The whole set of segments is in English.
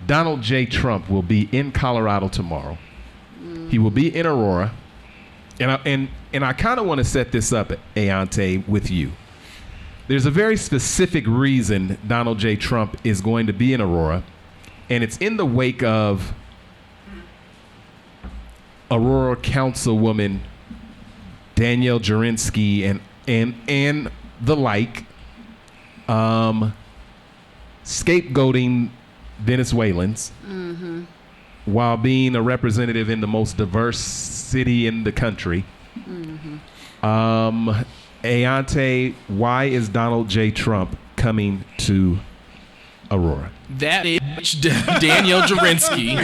Donald J. Trump will be in Colorado tomorrow. He will be in Aurora. And I kind of want to set this up, Ayante, with you. There's a very specific reason Donald J. Trump is going to be in Aurora, and it's in the wake of Aurora Councilwoman Danielle Jurinsky and the like, scapegoating Venezuelans while being a representative in the most diverse city in the country. Ayante, why is Donald J. Trump coming to Aurora? That is Danielle Jurinsky.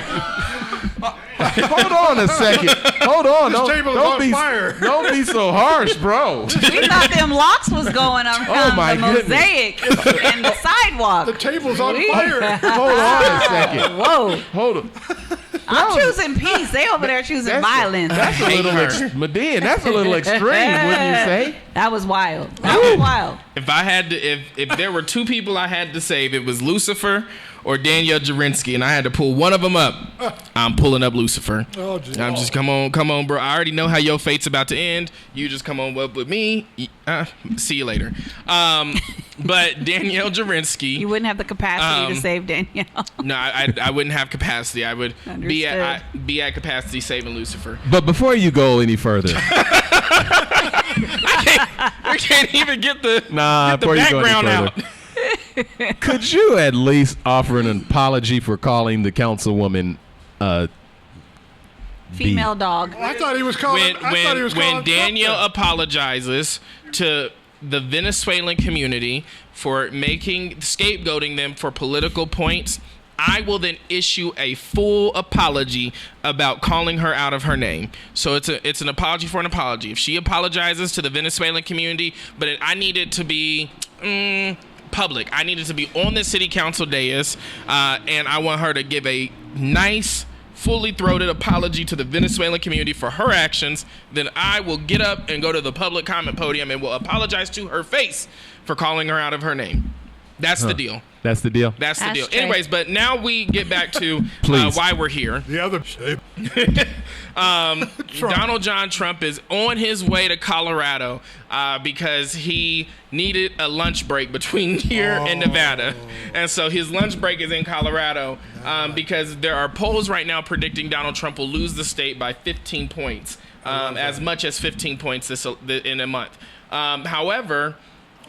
Hold on a second. Hold on. Don't be so harsh, bro. We thought them locks was going around the mosaic and the sidewalk. The table's on fire. Hold on a second. Whoa. Hold on. I'm choosing peace. They over there choosing violence. That's a little Medin. That's a little extreme, wouldn't you say? That was wild. That was wild. If I had to, if there were two people I had to save, it was Lucifer or Danielle Jurinsky, and I had to pull one of them up. I'm pulling up Lucifer. Oh, geez. I'm just come on, bro. I already know how your fate's about to end. You just come on up with me. See you later. But Danielle Jurinsky, You wouldn't have the capacity to save Danielle. no, I wouldn't have capacity. I would be at capacity saving Lucifer. But before you go any further, We can't even get the before you go any background further, out. could you at least offer an apology for calling the councilwoman Female dog. I thought he was calling. When Danielle apologizes to the Venezuelan community for scapegoating them for political points, I will then issue a full apology about calling her out of her name. So it's an apology for an apology. If she apologizes to the Venezuelan community, but I need it to be public. I need it to be on the city council dais, and I want her to give a nice, fully throated apology to the Venezuelan community for her actions. Then I will get up and go to the public comment podium and will apologize to her face for calling her out of her name. That's the deal. That's the deal? That's the deal. Ashtray. Anyways, but now we get back to why we're here. The other shape. Donald John Trump is on his way to Colorado because he needed a lunch break between here and Nevada. And so his lunch break is in Colorado because there are polls right now predicting Donald Trump will lose the state by 15 points, as much as 15 points in a month. However,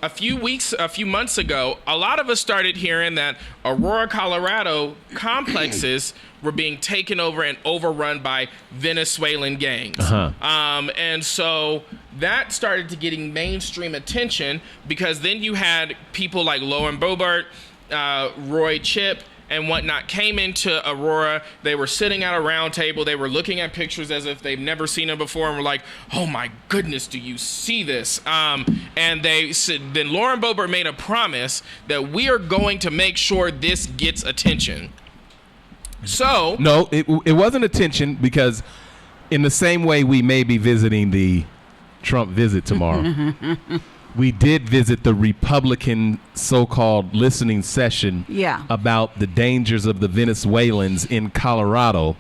a few months ago, a lot of us started hearing that Aurora, Colorado complexes were being taken over and overrun by Venezuelan gangs. And so that started to getting mainstream attention because then you had people like Lauren Boebert, Roy Chip, and whatnot came into Aurora. They were sitting at a round table. They were looking at pictures as if they've never seen them before and were like, oh my goodness, do you see this? And they said, then Lauren Boebert made a promise that we are going to make sure this gets attention. So No, it wasn't attention because in the same way we may be visiting the Trump visit tomorrow, we did visit the Republican so-called listening session about the dangers of the Venezuelans in Colorado,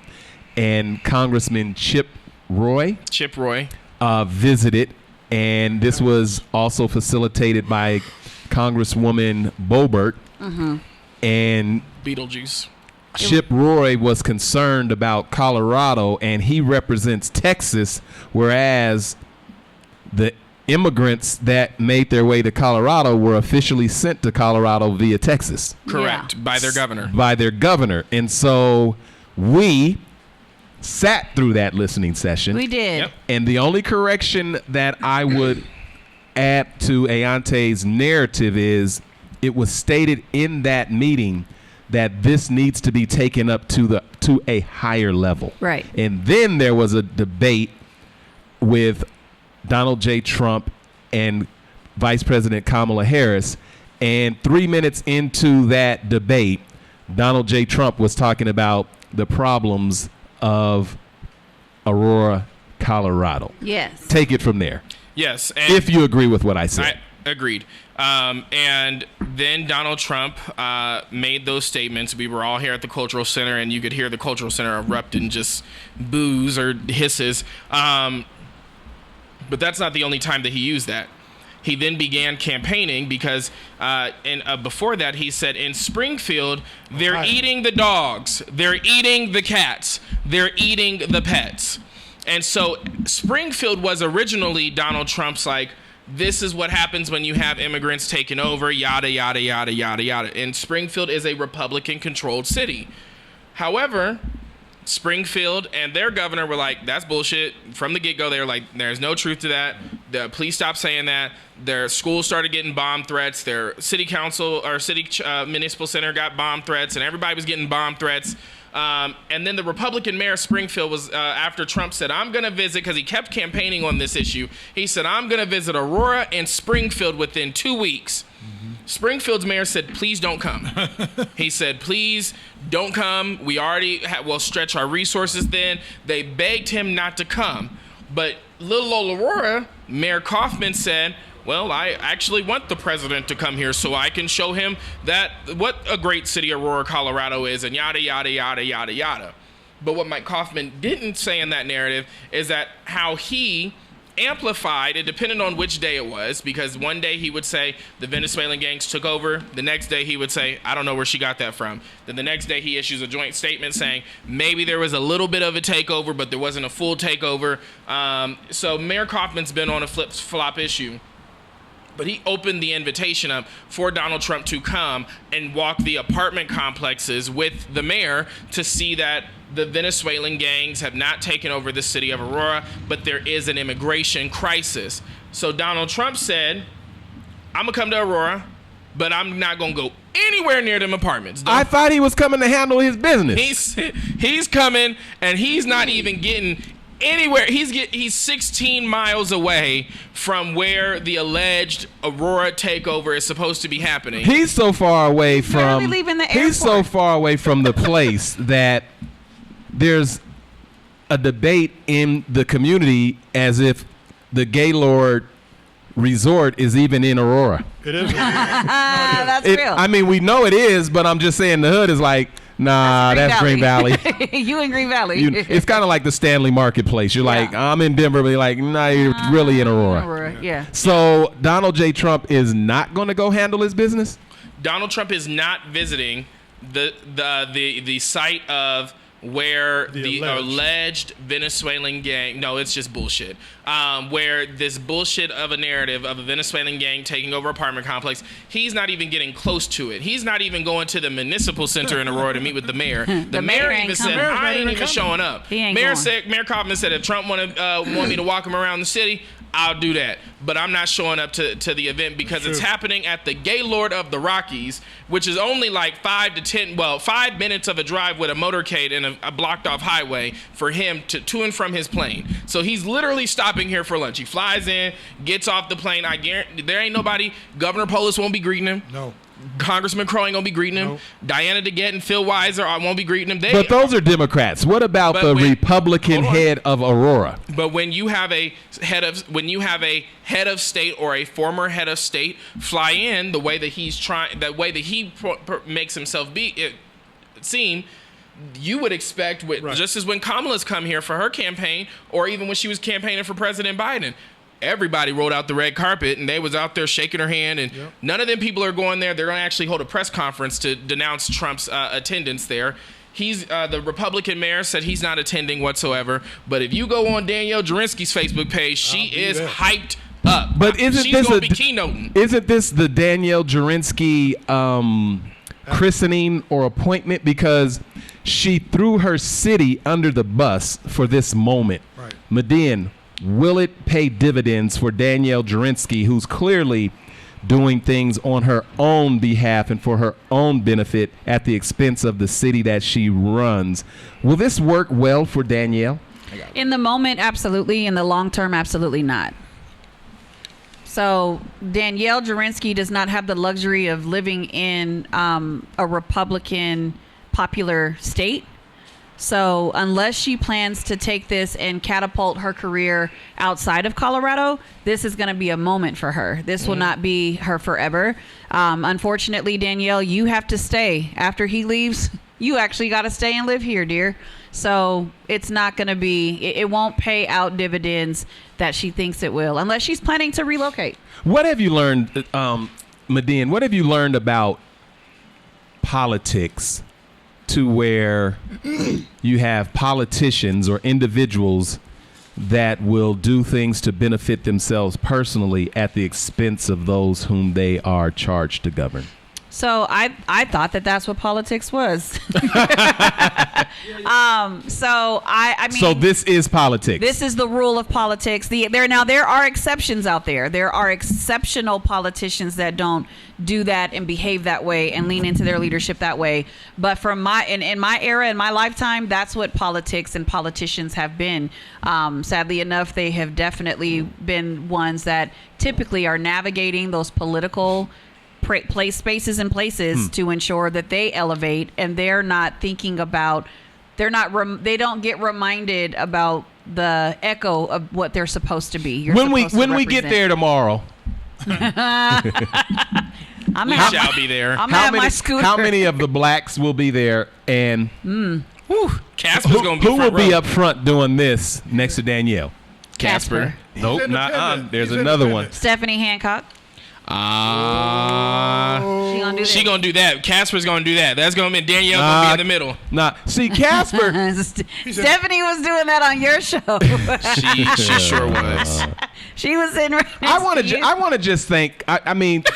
and Congressman Chip Roy visited, and this was also facilitated by Congresswoman Boebert, and Beetlejuice. Chip Roy was concerned about Colorado, and he represents Texas, whereas the immigrants that made their way to Colorado were officially sent to Colorado via Texas. Correct. By their governor. And so we sat through that listening session. We did. Yep. And the only correction that I would add to Ayante's narrative is it was stated in that meeting that this needs to be taken up to a higher level. Right. And then there was a debate with Donald J. Trump and Vice President Kamala Harris. And 3 minutes into that debate, Donald J. Trump was talking about the problems of Aurora, Colorado. Yes. Take it from there. Yes. And if you agree with what I said. Agreed. And Then Donald Trump made those statements. We were all here at the Cultural Center, and you could hear the Cultural Center erupt in just boos or hisses. But that's not the only time that he used that. He then began campaigning because before that, he said, in Springfield, they're eating the dogs, they're eating the cats, they're eating the pets. And so Springfield was originally Donald Trump's this is what happens when you have immigrants taking over, yada, yada, yada, yada, yada. And Springfield is a Republican-controlled city. However, Springfield and their governor were like, that's bullshit. From the get-go, they were like, there's no truth to that. Please stop saying that. Their schools started getting bomb threats. Their city council or city municipal center got bomb threats, and everybody was getting bomb threats. And then the Republican mayor of Springfield was, after Trump said, I'm going to visit, because he kept campaigning on this issue, he said, I'm going to visit Aurora and Springfield within 2 weeks. Springfield's mayor said, please don't come. He said, please don't come. We already will stretch our resources then. They begged him not to come. But little old Aurora, Mayor Kaufman said, well, I actually want the president to come here so I can show him that what a great city Aurora, Colorado is, and yada, yada, yada, yada, yada. But what Mike Kaufman didn't say in that narrative is that how he amplified, it depended on which day it was, because one day he would say the Venezuelan gangs took over. The next day he would say, I don't know where she got that from. Then the next day he issues a joint statement saying maybe there was a little bit of a takeover, but there wasn't a full takeover. So Mayor Kaufman's been on a flip-flop issue. But he opened the invitation up for Donald Trump to come and walk the apartment complexes with the mayor to see that the Venezuelan gangs have not taken over the city of Aurora, but there is an immigration crisis. So Donald Trump said, I'm going to come to Aurora, but I'm not going to go anywhere near them apartments. I thought he was coming to handle his business. He's coming, and he's not even getting anywhere. He's 16 miles away from where the alleged Aurora takeover is supposed to be happening. He's so far away from leaving the He's so airport. far away from the place that there's a debate in the community as if the Gaylord Resort is even in Aurora. It is. That's real. I mean, we know it is, but I'm just saying the hood is like, nah, that's Green Valley. You in Green Valley. It's kind of like the Stanley Marketplace. You're like, I'm in Denver, but you're like, nah, you're really in Aurora. Yeah. So Donald J. Trump is not going to go handle his business? Donald Trump is not visiting the site of where the alleged Venezuelan gang, no, it's just bullshit, where this bullshit of a narrative of a Venezuelan gang taking over apartment complex, he's not even getting close to it. He's not even going to the municipal center in Aurora to meet with the mayor. The mayor even said, I ain't even showing up. Mayor Kaufman said, if Trump want me to walk him around the city, I'll do that. But I'm not showing up to the event because it's happening at the Gaylord of the Rockies, which is only like 5 minutes of a drive with a motorcade and a blocked off highway for him to and from his plane. So he's literally stopping here for lunch. He flies in, gets off the plane. I guarantee there ain't nobody. Governor Polis won't be greeting him. No. Congressman Crow ain't gonna be greeting him. Nope. Diana DeGette and Phil Weiser I won't be greeting him. But those are Democrats. What about the Republican head of Aurora? But when you have a head of state or a former head of state fly in the way that he makes himself seem, you would expect, just as when Kamala's come here for her campaign, or even when she was campaigning for President Biden, everybody rolled out the red carpet and they was out there shaking her hand, and none of them people are going there. They're going to actually hold a press conference to denounce Trump's attendance there. He's the Republican mayor said he's not attending whatsoever. But if you go on Danielle Jerinsky's Facebook page, she is hyped up. But she's going to be keynoting. Isn't this the Danielle Jerinsky christening or appointment? Because she threw her city under the bus for this moment. Right. Medin, will it pay dividends for Danielle Jerinsky, who's clearly doing things on her own behalf and for her own benefit at the expense of the city that she runs? Will this work well for Danielle? In the moment, absolutely. In the long term, absolutely not. So Danielle Jerinsky does not have the luxury of living in a Republican popular state. So unless she plans to take this and catapult her career outside of Colorado, this is going to be a moment for her. This will not be her forever. Unfortunately, Danielle, you have to stay. After he leaves, you actually got to stay and live here, dear. So it's not going to be, it won't pay out dividends that she thinks it will, unless she's planning to relocate. What have you learned, Medine, what have you learned about politics to where you have politicians or individuals that will do things to benefit themselves personally at the expense of those whom they are charged to govern? So I thought that that's what politics was. So I mean. So this is politics. This is the rule of politics. There are exceptions out there. There are exceptional politicians that don't do that and behave that way and lean into their leadership that way. But from in my era, in my lifetime, that's what politics and politicians have been. Sadly enough, they have definitely been ones that typically are navigating those political spaces and places to ensure that they elevate, and they're not thinking about, they don't get reminded about the echo of what they're supposed to be. When we get there tomorrow, shall be there. I'm gonna have my scooter. How many of the blacks will be there, and Casper's gonna be who will front be row. up front doing this next to Danielle? Casper. Nope, He's not independent. there's He's another one. independent. Stephanie Hancock. She gonna do that. She gonna do that. Casper's gonna do that. That's gonna mean Danielle gonna be in the middle. Nah, see, Casper. Stephanie was doing that on your show. She sure was. She was in. Right I want to. I want to just think. I mean, Go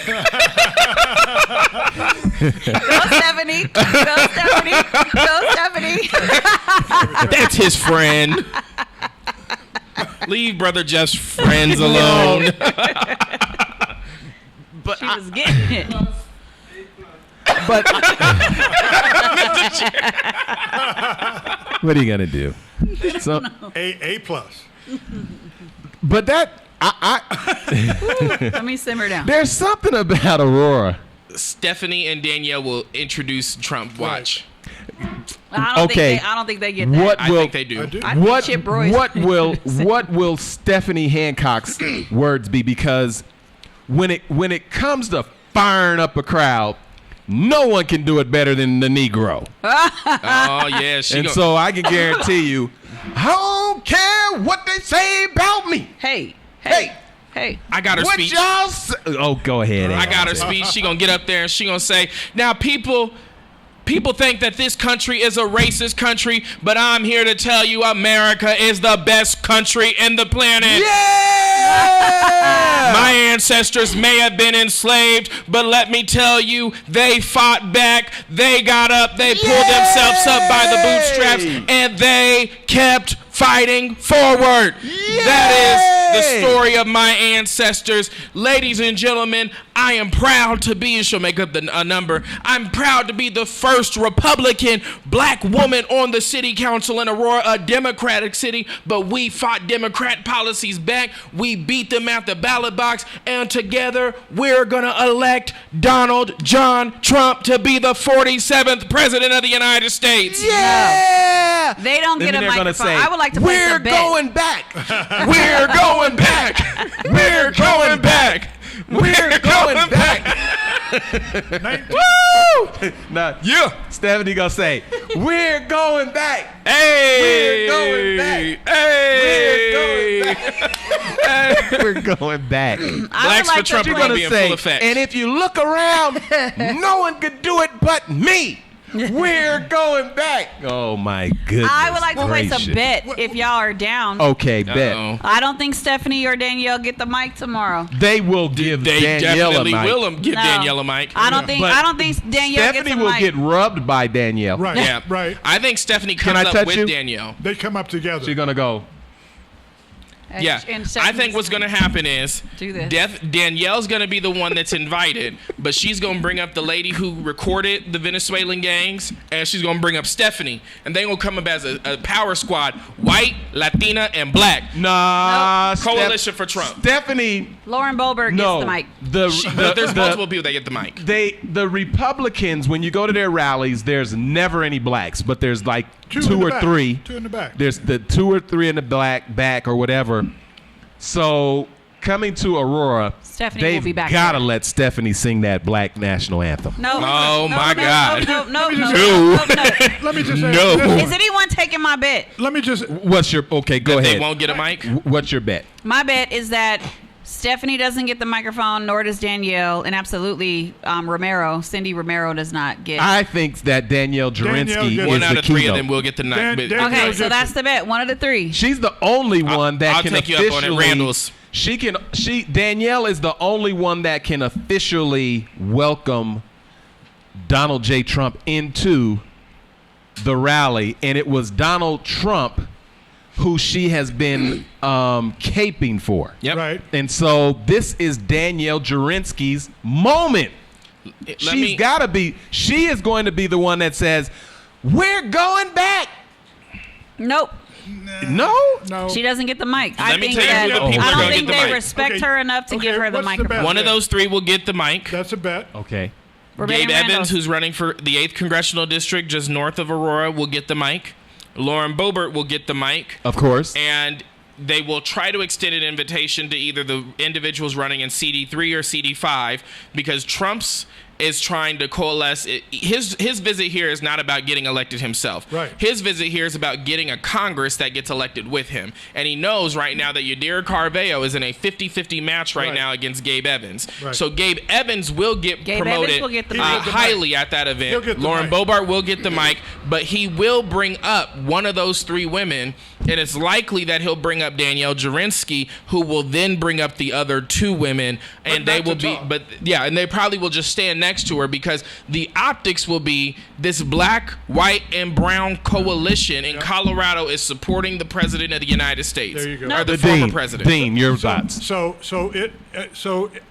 Stephanie. Go Stephanie. Go Stephanie. That's his friend. Leave Brother Jeff's friends alone. but She was getting it. but what are you gonna do? So, A plus. but that Let me simmer down. there's something about Aurora. Stephanie and Danielle will introduce Trump. Watch. I don't think they get that. What I will think they do. I do. I think what Chip Roy's what will Stephanie Hancock's words be? Because when it comes to firing up a crowd, no one can do it better than the Negro. Oh yeah, And so I can guarantee you, I don't care what they say about me. Hey. I got her What speech. y'all say? Oh, go ahead. I got her speech. She gonna get up there and she gonna say, "Now people think that this country is a racist country, but I'm here to tell you, America is the best country in the planet." Yeah! My ancestors may have been enslaved, but let me tell you, they fought back. They got up. They pulled themselves up by the bootstraps, and they kept fighting forward. That is the story of my ancestors. Ladies and gentlemen, I am proud to be, and she'll make up a number, I'm proud to be the first Republican black woman on the city council in Aurora, a Democratic city, but we fought Democrat policies back. We beat them at the ballot box, and together we're gonna elect Donald John Trump to be the 47th president of the United States. Yeah! They don't And get a then they're gonna microphone. say, I would like to place we're a bet. going back. We're going back. We're going back. We're going back. Woo! Now, Yeah. Stephanie gonna say, we're going back. Hey. We're going back. Hey. We're going back. I would Blacks like for to Trump are place- gonna be in full effect. And if you look around, no one could do it but me. We're going back. Oh my goodness. I would like to place gracious. a bet if y'all are down. Okay, bet. Uh-oh. I don't think Stephanie or Danielle get the mic tomorrow. They will give They Danielle definitely a mic. will give No. Danielle a mic. I don't think But Danielle Stephanie gets a will mic. get rubbed by Danielle. Right. Yeah, Right. I think Stephanie Can comes I up touch with you? Danielle. They come up together. She's gonna go. Yeah, I think what's going to happen is Do this. Danielle's going to be the one that's invited, but she's going to bring up the lady who recorded the Venezuelan gangs, and she's going to bring up Stephanie, and they're going to come up as a power squad, white, Latina, and black. Nah, Coalition for Trump. Stephanie. Lauren Boebert gets the mic. There's multiple people that get the mic. The Republicans, when you go to their rallies, there's never any blacks, but there's like two or three. Two in the back. There's the 2 or 3 in the back or whatever. So coming to Aurora, Stephanie will be back they've got to there. let Stephanie sing that black national anthem. No. Oh, no, my no, God. No. Let me just say. No. Is anyone taking my bet? Let me just. What's your okay? Go They ahead. won't get a mic. What's your bet? My bet is that Stephanie doesn't get the microphone, nor does Danielle, and absolutely Cindy Romero does not get. I think that Danielle Danielle Jurinsky gets- is One the out of 3 of keynote. them will get the mic. Danielle Okay, gets so it. that's the bet. One of the 3. She's the only one that I'll can take you up on it, officially. Randall's. Danielle is the only one that can officially welcome Donald J. Trump into the rally, and it was Donald Trump who she has been caping for. Yep. Right. And so this is Danielle Jurinsky's moment. She is going to be the one that says, "We're going back." Nope. No? No. She doesn't get the mic. I Let me think tell you that who the people I are don't gonna think get the they mic. respect Okay. her enough to Okay, give her the what's the microphone. bet? One of those 3 will get the mic. That's a bet. Okay. Rebecca Gabe Evans, Randolph. who's running for the 8th Congressional District just north of Aurora, will get the mic. Lauren Boebert will get the mic. Of course. And they will try to extend an invitation to either the individuals running in CD3 or CD5 because Trump's is trying to coalesce. His visit here is not about getting elected himself. Right. His visit here is about getting a Congress that gets elected with him. And he knows right now that Yadira Carveo is in a 50-50 match right now against Gabe Evans. Right. So Gabe Evans will get Gabe promoted Evans will get the mic. highly at that He'll event. get the Lauren mic. Boebert will get the mic, but he will bring up one of those 3 women, and it's likely that he'll bring up Danielle Jurinsky, who will then bring up the other 2 women, and they not will to be, talk. and they probably will just stand next to her because the optics will be this black, white, and brown coalition in Colorado is supporting the president of the United States. There you go. Or the The former Dean, president. Dean, your thoughts. So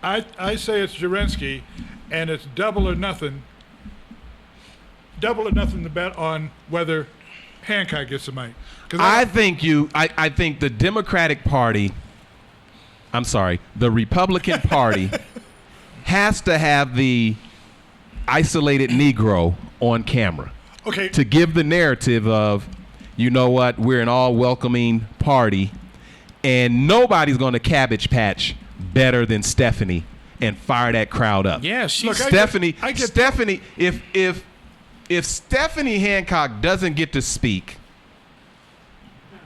I say it's Jurinsky, and it's double or nothing. Double or nothing to bet on whether Hancock gets the mic. 'Cause I think the Democratic Party, the Republican Party has to have the isolated Negro on camera okay. to give the narrative of, you know what, we're an all welcoming party and nobody's going to cabbage patch better than Stephanie and fire that crowd up. Yeah, she's Look, Stephanie, I get- Stephanie, if Stephanie Hancock doesn't get to speak,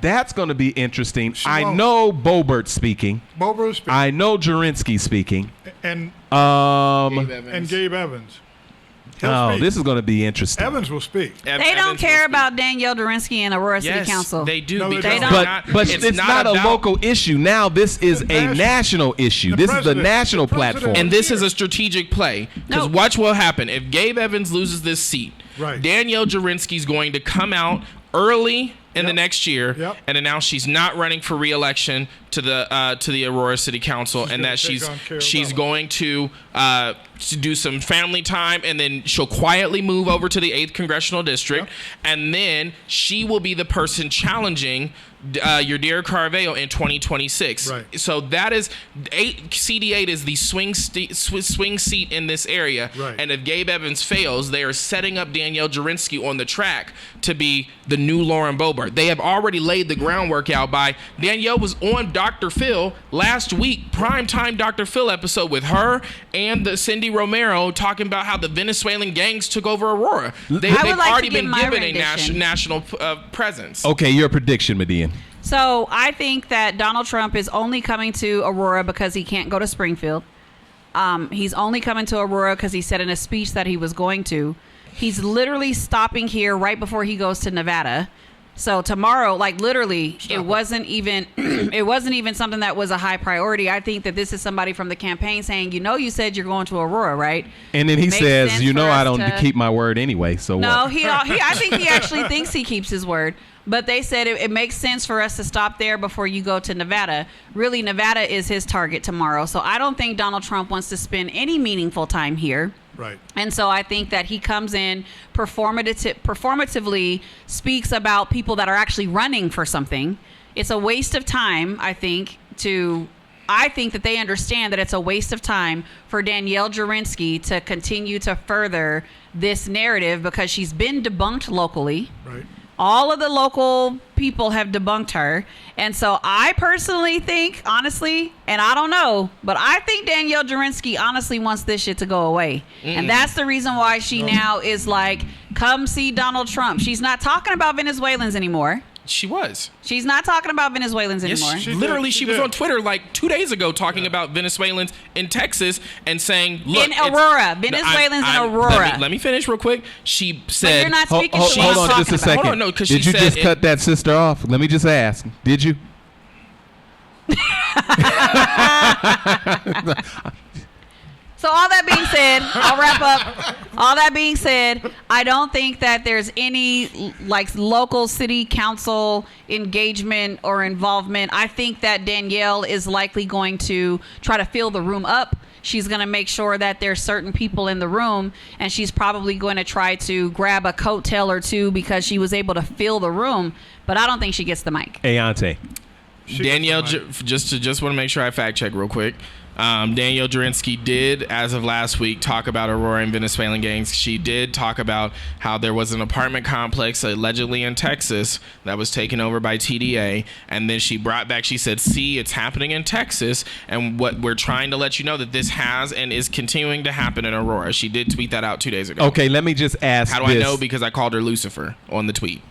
that's going to be interesting. I won't. know Boebert speaking. Boebert speaking, I know Jurinsky speaking. and Gabe Gabe Evans. He'll Oh, speak. this is going to be interesting. Evans will speak. They don't care about Danielle Jurinsky and Aurora Yes, City Council. they do. No, they because don't. But it's not a about- local issue. Now this is a national issue. The This is the president- national the president- platform. And this is a strategic play because No. watch what will happen if Gabe Evans loses this seat. Right. Danielle Jurinsky's going to come out early in the Yep. next year Yep. and announce she's not running for re-election to the Aurora City Council, and gonna that take she's on she's Carabella. going to do some family time, and then she'll quietly move over to the 8th Congressional District, Yep. and then she will be the person challenging Yadira Carveo in 2026. Right. So that is CD8 is the swing seat in this area. Right. And if Gabe Evans fails, they are setting up Danielle Jurinsky on the track to be the new Lauren Boebert. They have already laid the groundwork out by Danielle was on Dr. Phil last week, primetime Dr. Phil episode with her and the Cindy Romero talking about how the Venezuelan gangs took over Aurora. They've would like to already give been my given a rendition. national presence. Okay, your prediction, Median. So I think that Donald Trump is only coming to Aurora because he can't go to Springfield. He's only coming to Aurora because he said in a speech that he was going to. He's literally stopping here right before he goes to Nevada. So tomorrow, like literally, it wasn't even it wasn't even something that was a high priority. I think that this is somebody from the campaign saying, you said you're going to Aurora, right? And then he Makes says, sense for I us don't to- keep my word anyway. So No, what? I think he actually thinks he keeps his word. But they said it makes sense for us to stop there before you go to Nevada. Really, Nevada is his target tomorrow. So I don't think Donald Trump wants to spend any meaningful time here. Right. And so I think that he comes in performatively speaks about people that are actually running for something. It's a waste of time, I think that they understand that it's a waste of time for Danielle Jurinsky to continue to further this narrative because she's been debunked locally. Right. All of the local people have debunked her. And so I personally think, honestly, and I don't know, but I think Danielle Jurinsky honestly wants this shit to go away. And that's the reason why she now is like, come see Donald Trump. She's not talking about Venezuelans anymore. She was. She's not talking about Venezuelans Yes, anymore. she was did. on Twitter like 2 days ago talking about Venezuelans in Texas and saying, look. In Aurora. Venezuelans in Aurora. Let me finish real quick. She said. you're not speaking Hold to what I'm on talking just a about. second. Hold on, no, 'cause did she you said just it- cut that sister off? Let me just ask. Did you? So all that being said, I'll wrap up. All that being said, I don't think that there's any like local city council engagement or involvement. I think that Danielle is likely going to try to fill the room up. She's going to make sure that there's certain people in the room, and she's probably going to try to grab a coattail or two because she was able to fill the room. But I don't think she gets the mic. Ayante. Danielle, just want to make sure I fact check real quick. Danielle Jurinsky did, as of last week, talk about Aurora and Venezuelan gangs. She did talk about how there was an apartment complex allegedly in Texas that was taken over by TDA, and then she brought back, she said, see, it's happening in Texas, and what we're trying to let you know that this has and is continuing to happen in Aurora. She did tweet that out 2 days ago. Okay, let me just ask How do I know? Because I called her Lucifer on the tweet.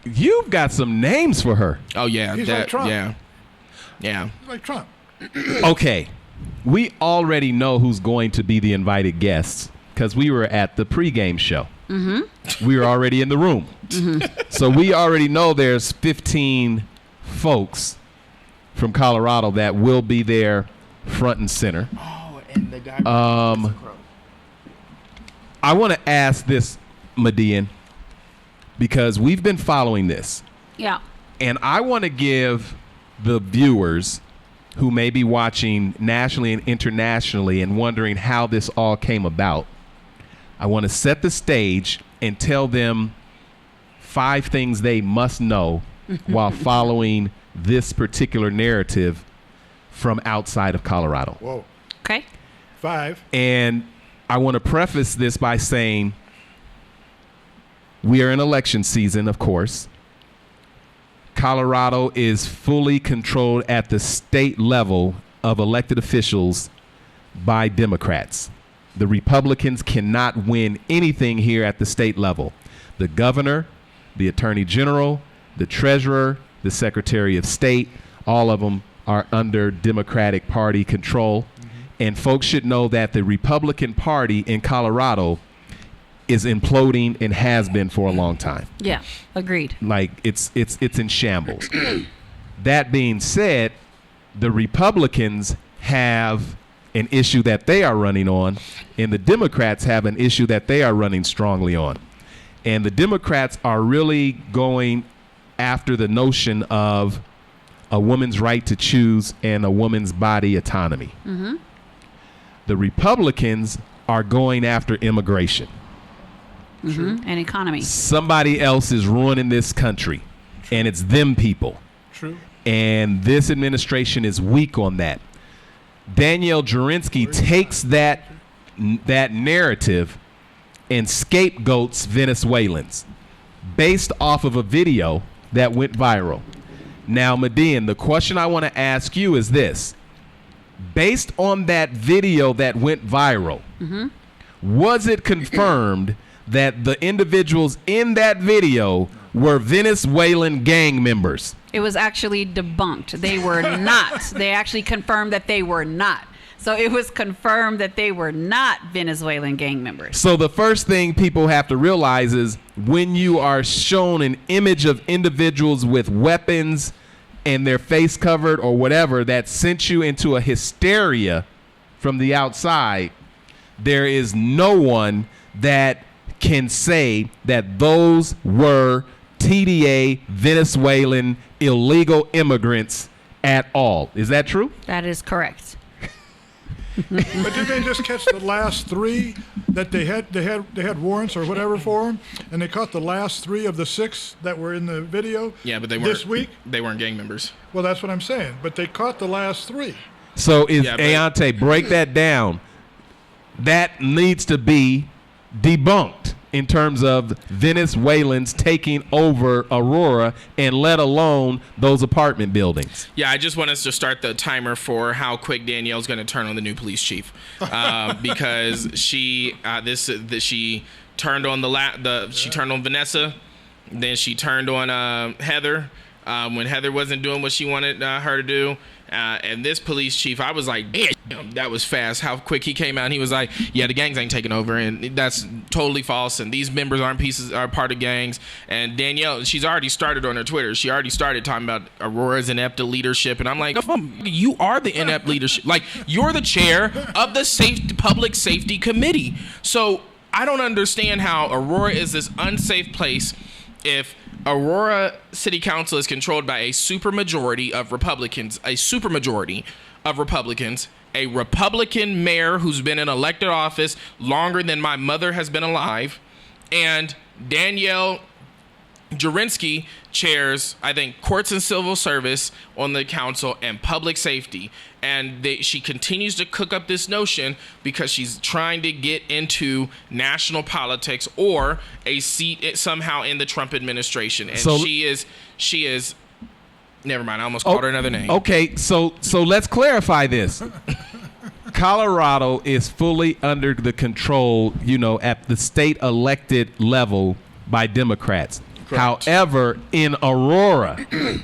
You've got some names for her. Oh, yeah. He's like Trump. Yeah. Like Trump. Okay, we already know who's going to be the invited guests because we were at the pregame show. Mm-hmm. We were already in the room. Mm-hmm. So we already know there's 15 folks from Colorado that will be there front and center. Oh, and the guy. I want to ask this, Median, because we've been following this. Yeah. And I want to give the viewers who may be watching nationally and internationally and wondering how this all came about, I want to set the stage and tell them 5 things they must know while following this particular narrative from outside of Colorado. Whoa. Okay. 5. And I want to preface this by saying we are in election season, of course. Colorado is fully controlled at the state level of elected officials by Democrats. The Republicans cannot win anything here at the state level. The governor, the attorney general, the treasurer, the secretary of state, all of them are under Democratic Party control. And folks should know that the Republican Party in Colorado is imploding and has been for a long time. Yeah. Agreed. Like it's in shambles. That being said, the Republicans have an issue that they are running on, and the Democrats have an issue that they are running strongly on. And the Democrats are really going after the notion of a woman's right to choose and a woman's body autonomy. Mm-hmm. The Republicans are going after immigration. Mm-hmm. And economy. Somebody else is ruining this country, and it's them people. True. And this administration is weak on that. Danielle Jurinsky takes that narrative and scapegoats Venezuelans based off of a video that went viral. Now, Median, the question I want to ask you is this. Based on that video that went viral, was it confirmed that the individuals in that video were Venezuelan gang members? It was actually debunked. They were not. They actually confirmed that they were not. So it was confirmed that they were not Venezuelan gang members. So the first thing people have to realize is when you are shown an image of individuals with weapons and their face covered or whatever that sent you into a hysteria from the outside, there is no one that can say that those were TDA Venezuelan illegal immigrants at all. Is that true? That is correct. But did they just catch the last 3 that they had warrants or whatever for them, and they caught the last 3 of the 6 that were in the video? Yeah, but they weren't this week. They weren't gang members. Well, that's what I'm saying. But they caught the last 3. So is Yeah, but- Ayante, break that down. That needs to be debunked in terms of Venezuelans taking over Aurora, and let alone those apartment buildings. Yeah, I just want us to start the timer for how quick Danielle's going to turn on the new police chief, because she turned on she turned on Vanessa, then she turned on Heather when Heather wasn't doing what she wanted her to do. And this police chief, I was like, damn, that was fast. How quick he came out. And he was like, yeah, the gangs ain't taking over, and that's totally false. And these members are part of gangs. And Danielle, she's already started on her Twitter. She already started talking about Aurora's inept leadership. And I'm like, you are the inept leadership. Like, you're the chair of the public safety committee. So I don't understand how Aurora is this unsafe place if Aurora City Council is controlled by a supermajority of Republicans, a Republican mayor who's been in elected office longer than my mother has been alive, and Danielle Jurinsky chairs, I think, courts and civil service on the council and public safety. And she continues to cook up this notion because she's trying to get into national politics or a seat somehow in the Trump administration. And So- she is, never mind, I almost called her another name. Okay, so let's clarify this. Colorado is fully under the control, at the state elected level by Democrats. Correct. However, in Aurora,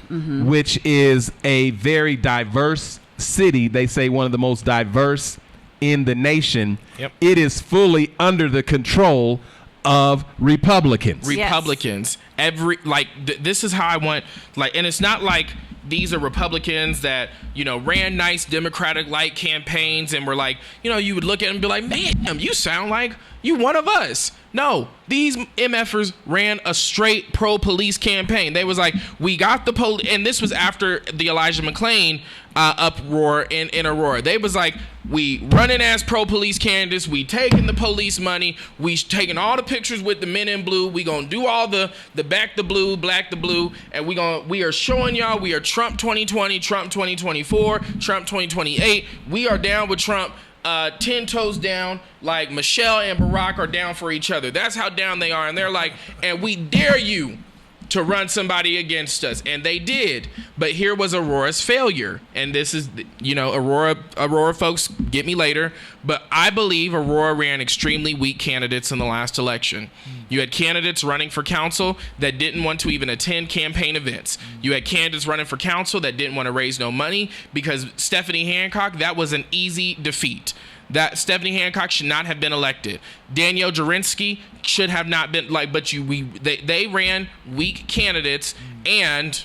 which is a very diverse city, they say one of the most diverse in the nation, Yep. it is fully under the control of Republicans. Republicans. This is how I want, and it's not like these are Republicans that, ran nice Democratic-like campaigns and were like, you would look at them and be like, man, you sound like you one of us. No, these MFers ran a straight pro-police campaign. They was like, we got the police, and this was after the Elijah McClain uproar in Aurora. They was like, we running as pro-police candidates, we taking the police money, we taking all the pictures with the men in blue, we gonna do all the back the blue, black the blue, and we are showing y'all we are Trump 2020, Trump 2024, Trump 2028. We are down with Trump. 10 toes down, like Michelle and Barack are down for each other. That's how down they are. And they're like, and we dare you to run somebody against us. And they did. But here was Aurora's failure. And this is, Aurora folks, get me later. But I believe Aurora ran extremely weak candidates in the last election. You had candidates running for council that didn't want to even attend campaign events. You had candidates running for council that didn't want to raise no money because Stephanie Hancock, that was an easy defeat. That Stephanie Hancock should not have been elected. Danielle Jurinsky should have not been they ran weak candidates, and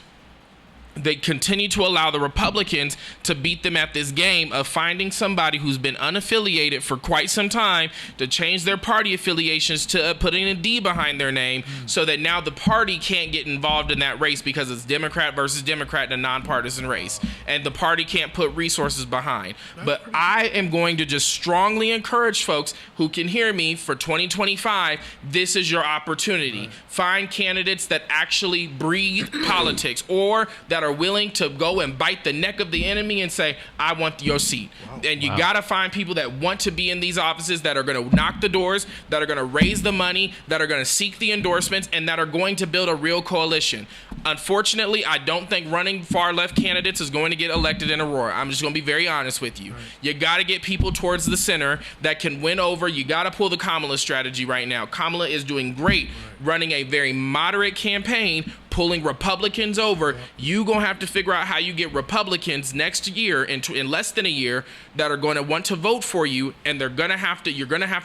they continue to allow the Republicans to beat them at this game of finding somebody who's been unaffiliated for quite some time to change their party affiliations to putting a D behind their name so that now the party can't get involved in that race because it's Democrat versus Democrat in a nonpartisan race. And the party can't put resources behind. But I am going to just strongly encourage folks who can hear me for 2025, this is your opportunity. Find candidates that actually breathe politics or that are willing to go and bite the neck of the enemy and say, I want your seat. And you got to find people that want to be in these offices, that are going to knock the doors, that are going to raise the money, that are going to seek the endorsements, and that are going to build a real coalition. Unfortunately, I don't think running far left candidates is going to get elected in Aurora. I'm just going to be very honest with you. You got to get people towards the center that can win over. You got to pull the Kamala strategy right now. Kamala is doing great running a very moderate campaign, pulling Republicans over. You gonna have to figure out how you get Republicans next year in less than a year that are going to want to vote for you, and you're gonna have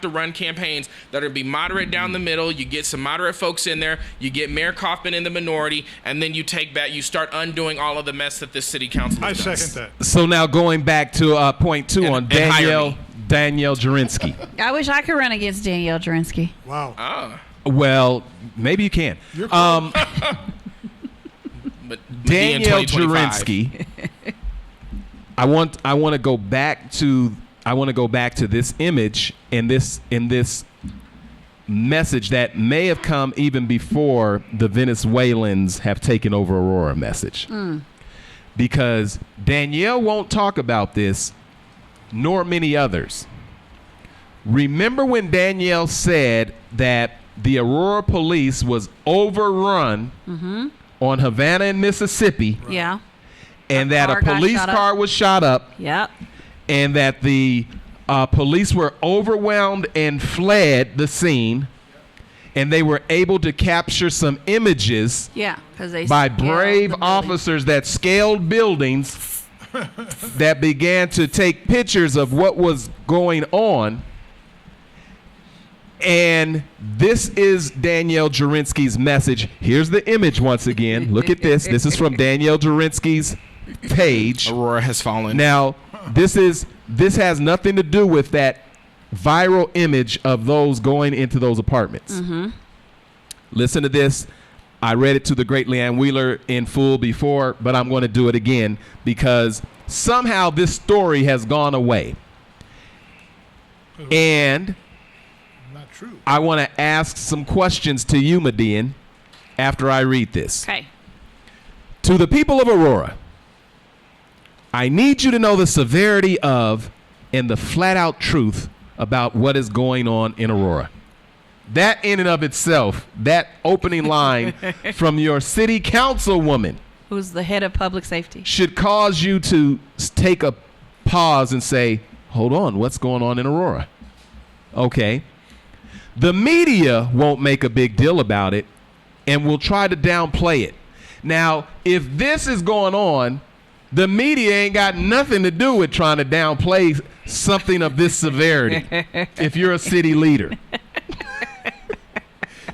to run campaigns that are be moderate down the middle. You get some moderate folks in there. You get Mayor Kaufman in the minority, and then you start undoing all of the mess that this city council I has done. second that. So now going back to point 2 on And hire Danielle Jurinsky. I wish I could run against Danielle Jurinsky. Wow. Well, maybe you can. You're close. But Danielle 2025. Jurinsky. I want to go back to this image and this message that may have come even before the Venezuelans have taken over Aurora message. Because Danielle won't talk about this, nor many others. Remember when Danielle said that the Aurora police was overrun on Havana and Mississippi, Yeah. and that a car got police shot up. car was shot up, Yep. and that the police were overwhelmed and fled the scene, and they were able to capture some images Yeah. Because they by scaled brave the building. officers that scaled buildings that began to take pictures of what was going on. And this is Danielle Jurinsky's message. Here's the image once again. Look at this. This is from Danielle Jurinsky's page. Aurora has fallen. Now, this has nothing to do with that viral image of those going into those apartments. Listen to this. I read it to the great Leanne Wheeler in full before, but I'm going to do it again because somehow this story has gone away. And Not true. I want to ask some questions to you, Median, after I read this. Okay. To the people of Aurora, I need you to know the severity of and the flat out truth about what is going on in Aurora. That in and of itself, that opening line from your city councilwoman Who's the head of public safety? should cause you to take a pause and say, hold on, what's going on in Aurora? Okay. The media won't make a big deal about it and will try to downplay it. Now, if this is going on, the media ain't got nothing to do with trying to downplay something of this severity if you're a city leader.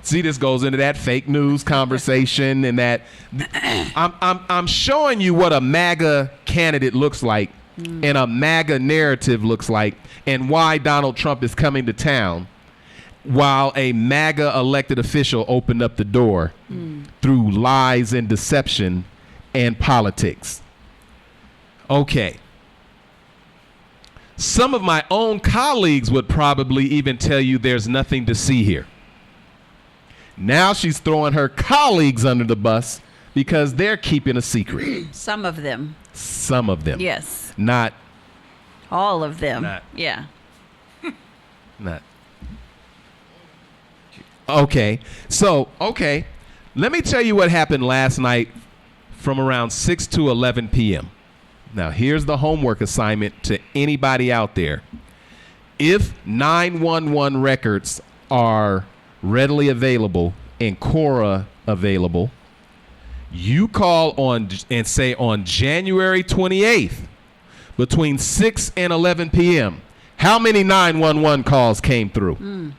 See, this goes into that fake news conversation and that I'm showing you what a MAGA candidate looks like and a MAGA narrative looks like and why Donald Trump is coming to town while a MAGA elected official opened up the door through lies and deception and politics. Okay. Some of my own colleagues would probably even tell you there's nothing to see here. Now she's throwing her colleagues under the bus because they're keeping a secret. Some of them. Some of them. Yes. Not. All of them. Not- Yeah. Not. Okay. So, okay. Let me tell you what happened last night from around 6 to 11 p.m. Now, here's the homework assignment to anybody out there. If 911 records are readily available and Cora available, you call on and say on January 28th between 6 and 11 p.m. how many 911 calls came through?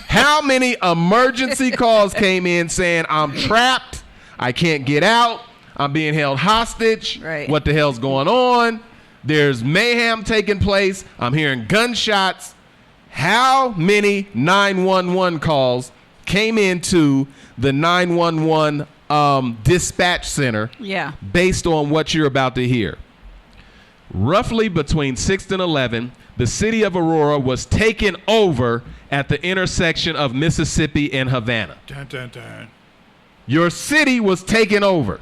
How many emergency calls came in saying I'm trapped, I can't get out, I'm being held hostage, Right. what the hell's going on, there's mayhem taking place, I'm hearing gunshots. How many 911 calls came into the 911 dispatch center Yeah. based on what you're about to hear? Roughly between 6 and 11, the city of Aurora was taken over at the intersection of Mississippi and Havana. Dun, dun, dun. Your city was taken over.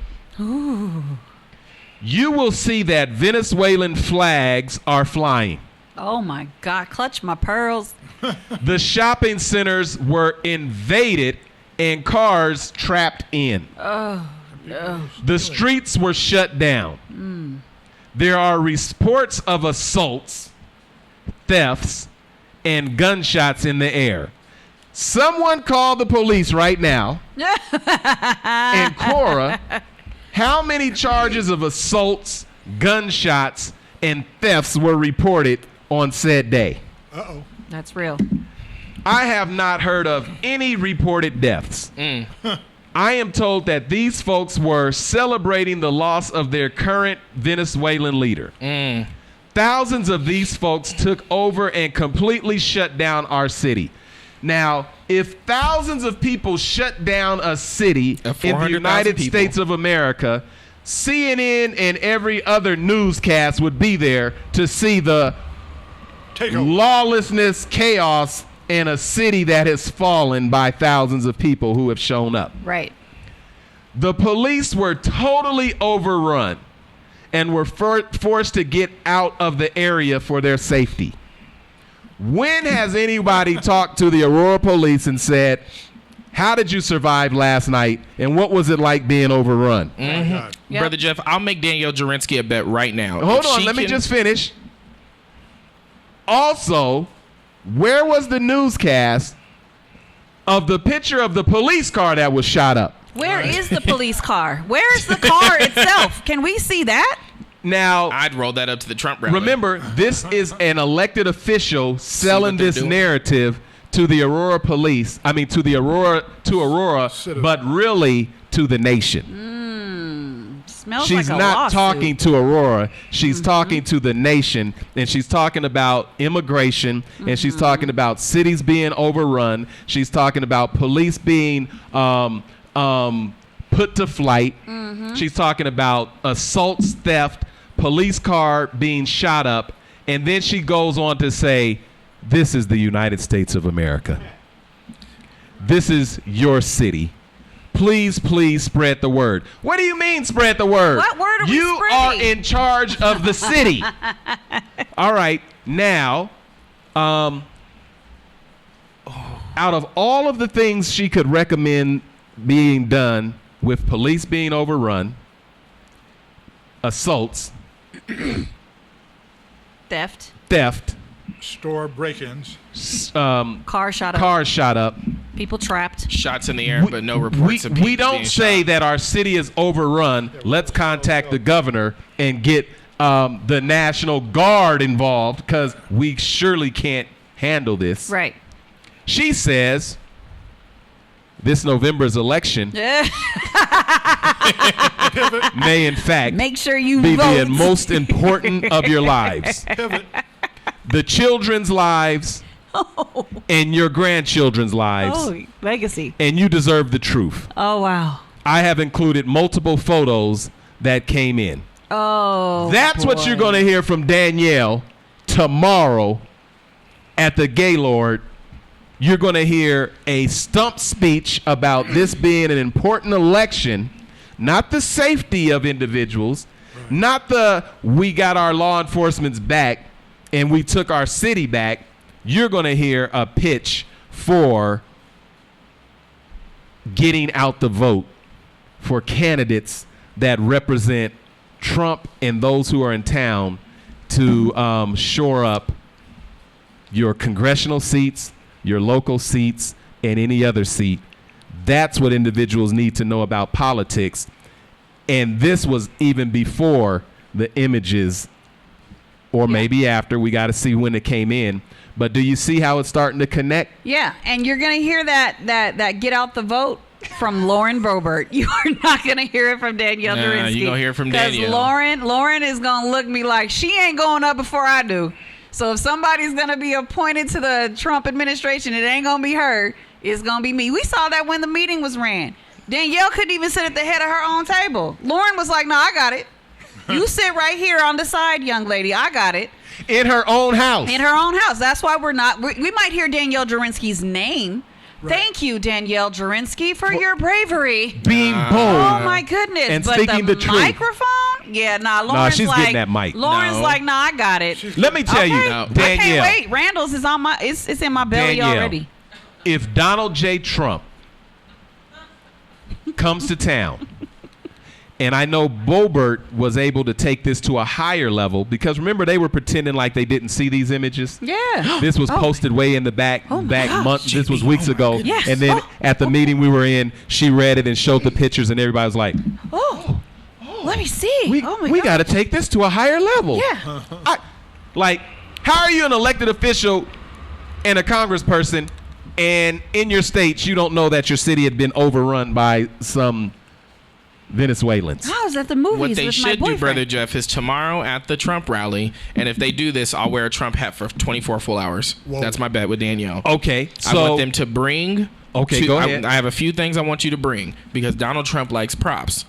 You will see that Venezuelan flags are flying. Oh my God. Clutch my pearls. The shopping centers were invaded and cars trapped in. The streets were shut down. There are reports of assaults, thefts, and gunshots in the air. Someone call the police right now. And Cora, how many charges of assaults, gunshots, and thefts were reported on said day? Uh-oh. That's real. I have not heard of any reported deaths. I am told that these folks were celebrating the loss of their current Venezuelan leader. Thousands of these folks took over and completely shut down our city. Now, if thousands of people shut down a city in the United States of America, CNN and every other newscast would be there to see the lawlessness, chaos, in a city that has fallen by thousands of people who have shown up. Right. The police were totally overrun and were forced to get out of the area for their safety. When has anybody talked to the Aurora police and said, how did you survive last night and what was it like being overrun? Yep. Brother Jeff, I'll make Danielle Jurinsky a bet right now. Hold on, let me just finish. Also, where was the newscast of the picture of the police car that was shot up? Where is the police car? Where is the car itself? Can we see that? Now, I'd roll that up to the Trump rally. remember, this is an elected official selling this narrative to the Aurora police. I mean, to Aurora, but really to the nation. Smells She's like a not lawsuit. talking to Aurora. She's talking to the nation, and she's talking about immigration, and she's talking about cities being overrun. She's talking about police being put to flight. She's talking about assaults, theft, police car being shot up, and then she goes on to say, this is the United States of America. This is your city. Please, please spread the word. What do you mean spread the word? What word are we You spreading? are in charge of the city. All right, now, out of all of the things she could recommend being done with police being overrun, assaults, Theft. Store break-ins. Car shot up. Cars shot up. People trapped. Shots in the air, but no reports of people We don't being say shot. that our city is overrun. Let's contact the governor and get the National Guard involved because we surely can't handle this. Right. She says this November's election may in fact Make sure you be vote. the most important of your lives. Pivot. The children's lives and your grandchildren's lives. Oh, legacy. And you deserve the truth. Oh, wow. I have included multiple photos that came in. Oh, That's what boy. you're going to hear from Danielle tomorrow at the Gaylord. You're going to hear a stump speech about this being an important election, not the safety of individuals, not the we got our law enforcement's back and we took our city back. You're going to hear a pitch for getting out the vote for candidates that represent Trump and those who are in town to shore up your congressional seats, your local seats, and any other seat. That's what individuals need to know about politics. And this was even before the images, or maybe after. We got to see when it came in. But do you see how it's starting to connect? Yeah, and you're going to hear that get out the vote from Lauren Boebert. You are not going to hear it from Danielle Jurinsky. You're going to hear it from Danielle. Because Lauren is going to look me like she ain't going up before I do. So if somebody's going to be appointed to the Trump administration, it ain't going to be her. It's going to be me. We saw that when the meeting was ran. Danielle couldn't even sit at the head of her own table. Lauren was like, no, I got it. You sit right here on the side, young lady. I got it. In her own house. In her own house. That's why we might hear Danielle Jurinsky's name. Right. Thank you, Danielle Jurinsky, for your bravery. Being bold. Oh, my goodness. And but speaking the truth. Microphone? Yeah, Lauren's she's like, getting that mic. Lauren's like, I got it. Let me tell you, I Danielle. can't wait. Randall's is on my, it's in my belly Danielle, already. If Donald J. Trump comes to town And I know Bobert was able to take this to a higher level because remember they were pretending like they didn't see these images. Yeah. This was posted way in the back month. This was weeks ago. Yes. And then at the meeting we were in, she read it and showed the pictures, and everybody was like, let me see. we got to take this to a higher level. Yeah. How are you an elected official and a congressperson, and in your states you don't know that your city had been overrun by some Venezuelans? How is that the movies What they with my should do, boyfriend? Brother Jeff, is tomorrow at the Trump rally, and if they do this, I'll wear a Trump hat for 24 full hours. Whoa. That's my bet with Danielle. Okay, I so want them to bring. Okay, go ahead. I have a few things I want you to bring because Donald Trump likes props.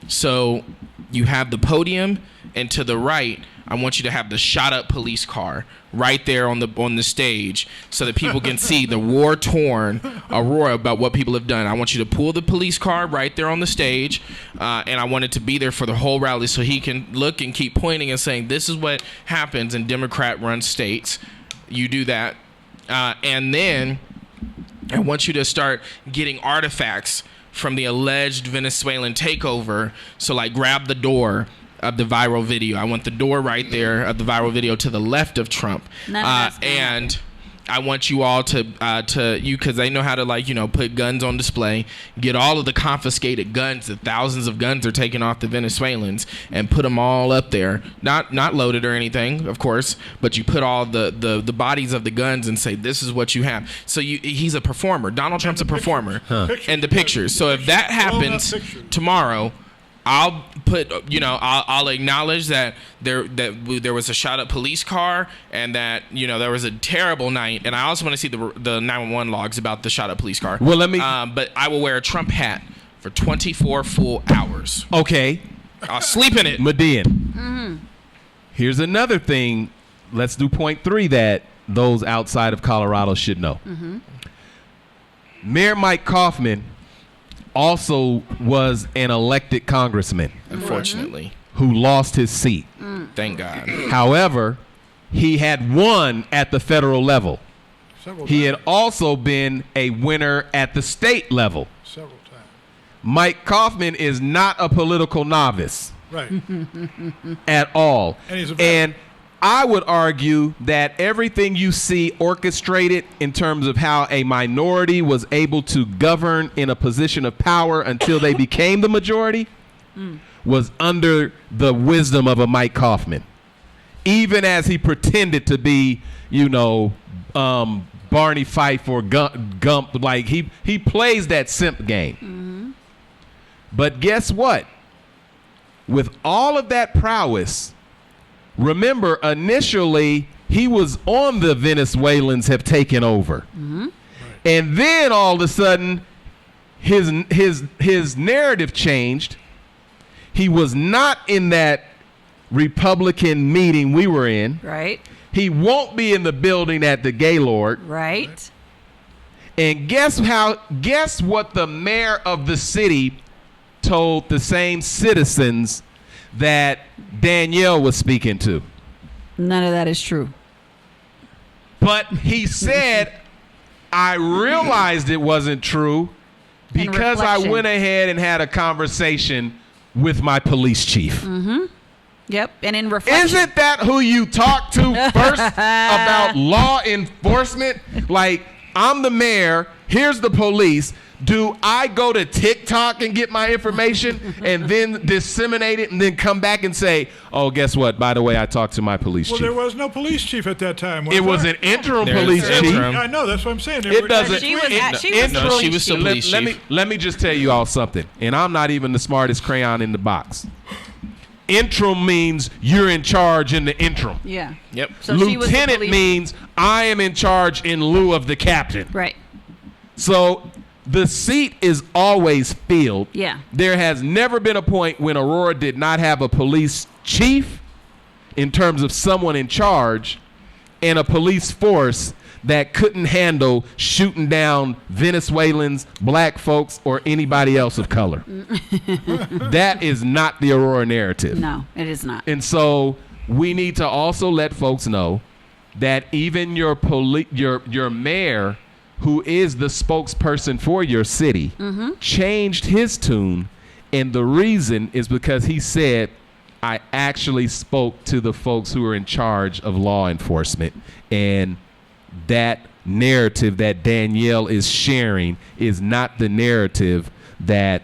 So you have the podium, and to the right, I want you to have the shot up police car right there on the stage so that people can see the war-torn Aurora about what people have done. I want you to pull the police car right there on the stage, and I want it to be there for the whole rally so he can look and keep pointing and saying, this is what happens in Democrat-run states. You do that. And then I want you to start getting artifacts from the alleged Venezuelan takeover. So, like, grab the door of the viral video. I want the door right there of the viral video to the left of Trump. And I want you all to because they know how to put guns on display, get all of the confiscated guns, the thousands of guns they're taking off the Venezuelans, and put them all up there. Not loaded or anything, of course, but you put all the bodies of the guns and say, this is what you have. So he's a performer. Donald Trump's a performer. And the pictures. So if that happens tomorrow, I'll put, I'll acknowledge that there was a shot at police car and that, there was a terrible night. And I also want to see the 911 logs about the shot at police car. Well, let me. But I will wear a Trump hat for 24 full hours. Okay. I'll sleep in it. Median. Mm-hmm. Here's another thing. Let's do point 3 that those outside of Colorado should know. Mm-hmm. Mayor Mike Kaufman also was an elected congressman, unfortunately, who lost his seat. Thank God. However, he had won at the federal level. He had times. also been a winner at the state level. Several times. Mike Kaufman is not a political novice Right. at all. And he's a veteran. And I would argue that everything you see orchestrated in terms of how a minority was able to govern in a position of power until they became the majority was under the wisdom of a Mike Kaufman. Even as he pretended to be, Barney Fife or Gump, like he plays that simp game. Mm-hmm. But guess what? With all of that prowess, remember, initially, he was on the Venezuelans have taken over. Mm-hmm. Right. And then all of a sudden, his narrative changed. He was not in that Republican meeting we were in. Right. He won't be in the building at the Gaylord. Right. And guess what the mayor of the city told the same citizens that Danielle was speaking to? None of that is true. But he said, I realized it wasn't true because I went ahead and had a conversation with my police chief. Mm-hmm. Yep. And in reflection. Isn't that who you talk to first about law enforcement? Like, I'm the mayor. Here's the police. Do I go to TikTok and get my information and then disseminate it and then come back and say, oh, guess what? By the way, I talked to my police chief. Well, there was no police chief at that time. It was an interim police chief. Interim. I know. That's what I'm saying. It doesn't. She was she was still police chief. Let me just tell you all something. And I'm not even the smartest crayon in the box. Interim means you're in charge in the interim. Yeah. Yep. So she was the Lieutenant police- means I am in charge in lieu of the captain. Right. So the seat is always filled. Yeah. There has never been a point when Aurora did not have a police chief in terms of someone in charge and a police force that couldn't handle shooting down Venezuelans, black folks, or anybody else of color. That is not the Aurora narrative. No, it is not. And so we need to also let folks know that even your mayor, who is the spokesperson for your city, changed his tune And the reason is because he said, I actually spoke to the folks who are in charge of law enforcement, and that narrative that Danielle is sharing is not the narrative that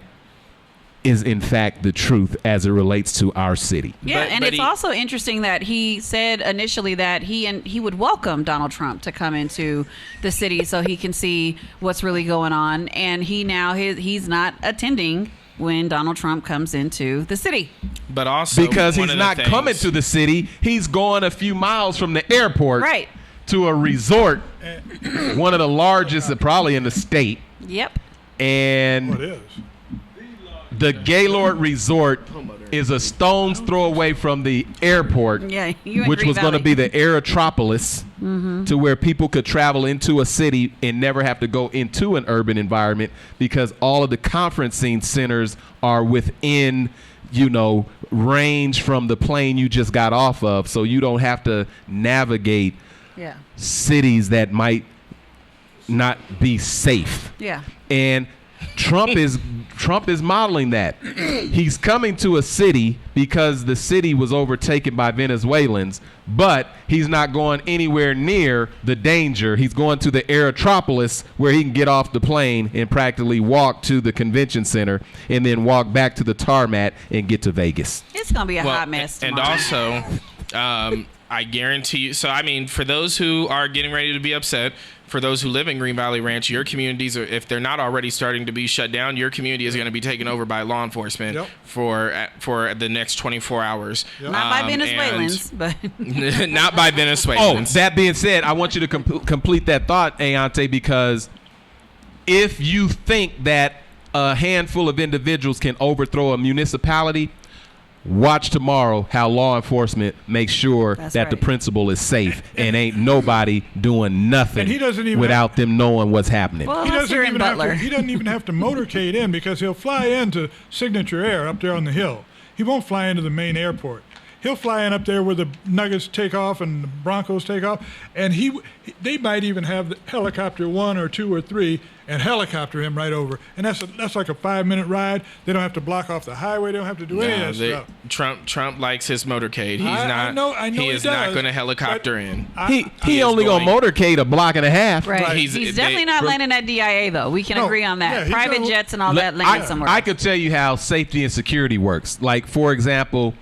is in fact the truth as it relates to our city. Yeah, But- and but it's he- also interesting that he said initially that he would welcome Donald Trump to come into the city so he can see what's really going on, and he's not attending when Donald Trump comes into the city. But also Because one he's of the not things- coming to the city. He's going a few miles from the airport Right. to a resort, one of the largest probably in the state. Yep. And What is? the Gaylord Resort is a stone's throw away from the airport, Yeah, you in which Green was going to Valley. be the Aerotropolis, to where people could travel into a city and never have to go into an urban environment because all of the conferencing centers are within, range from the plane you just got off of, so you don't have to navigate Yeah. cities that might not be safe. Yeah. And Trump is modeling that. He's coming to a city because the city was overtaken by Venezuelans, but he's not going anywhere near the danger. He's going to the Aerotropolis where he can get off the plane and practically walk to the convention center and then walk back to the tarmac and get to Vegas. It's gonna be a hot mess And tomorrow. also, I guarantee you. So, I mean, for those who are getting ready to be upset, for those who live in Green Valley Ranch, your communities are, if they're not already starting to be shut down, your community is going to be taken over by law enforcement Yep. for the next 24 hours. Yep. Not by and- Venezuelans, but not by Oh, Venezuelans. that being said, I want you to complete that thought, Ayante, because if you think that a handful of individuals can overthrow a municipality, watch tomorrow how law enforcement makes sure That's that the right. principal is safe and ain't nobody doing nothing And he doesn't even without them knowing what's happening. well, He unless doesn't you're in even have Butler. to, he doesn't even have to motorcade in because he'll fly into Signature Air up there on the hill. He won't fly into the main airport. He'll fly in up there where the Nuggets take off and the Broncos take off, and they might even have the helicopter 1 or 2 or 3 and helicopter him right over. And that's like a 5-minute ride. They don't have to block off the highway. They don't have to do any of that stuff. Trump likes his motorcade. He's I not. know he he is not does, going to helicopter but in. He is only gonna going- motorcade a block and a half. Right. He's- He's they- definitely not landing at DIA though. We can No, agree on that. yeah, he's Private gonna- jets and all that I, landing somewhere. I could tell you how safety and security works. Like, for example,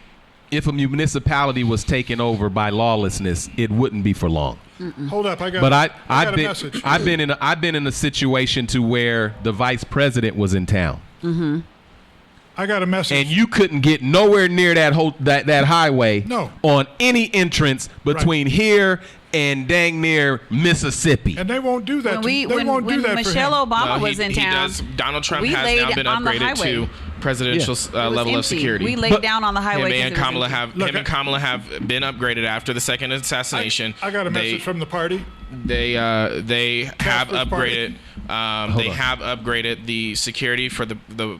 if a municipality was taken over by lawlessness, it wouldn't be for long. Hold up, I got. But I got I've a been message. I've been in a situation to where the vice president was in town, I got a message. and you couldn't get nowhere near that highway No. on any entrance between here and dang near Mississippi. And they won't do that. when Michelle Obama was in town, Donald Trump we has laid now been on the upgraded highway. to presidential It was level of empty. security. We laid But- down on the highway. Him 'cause and it was Kamala empty. have Look, him and Kamala have been upgraded after the second assassination. I got a message from the party. They have Casper's upgraded. They on. have upgraded the security for the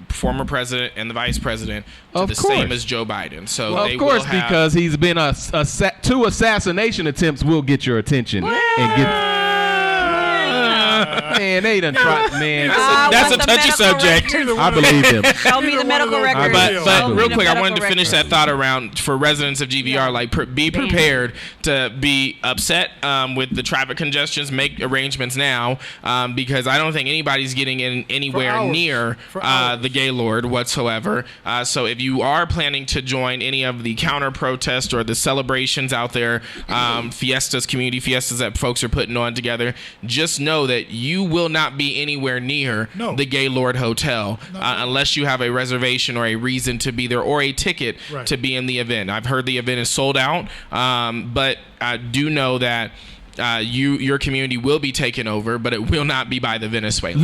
former president and the vice president to Of the course. same as Joe Biden. So Well, they of course, will have, because he's been two assassination attempts will get your attention and get. Man, they done tried. Man, that's want a the touchy medical subject. records. I believe him. Show me the Either one medical of those records. guys. But Show me real the quick, I wanted medical to finish records. that thought around for residents of GVR. Yeah. Like, be Damn. prepared to be upset with the traffic congestions. Make arrangements now because I don't think anybody's getting in anywhere hours. near For hours. the Gaylord whatsoever. So if you are planning to join any of the counter protests or the celebrations out there, fiestas, community fiestas that folks are putting on together, just know that you will not be anywhere near No. the Gaylord Hotel unless you have a reservation or a reason to be there or a ticket Right. to be in the event. I've heard the event is sold out, but I do know that your community will be taken over, but it will not be by the Venezuelans.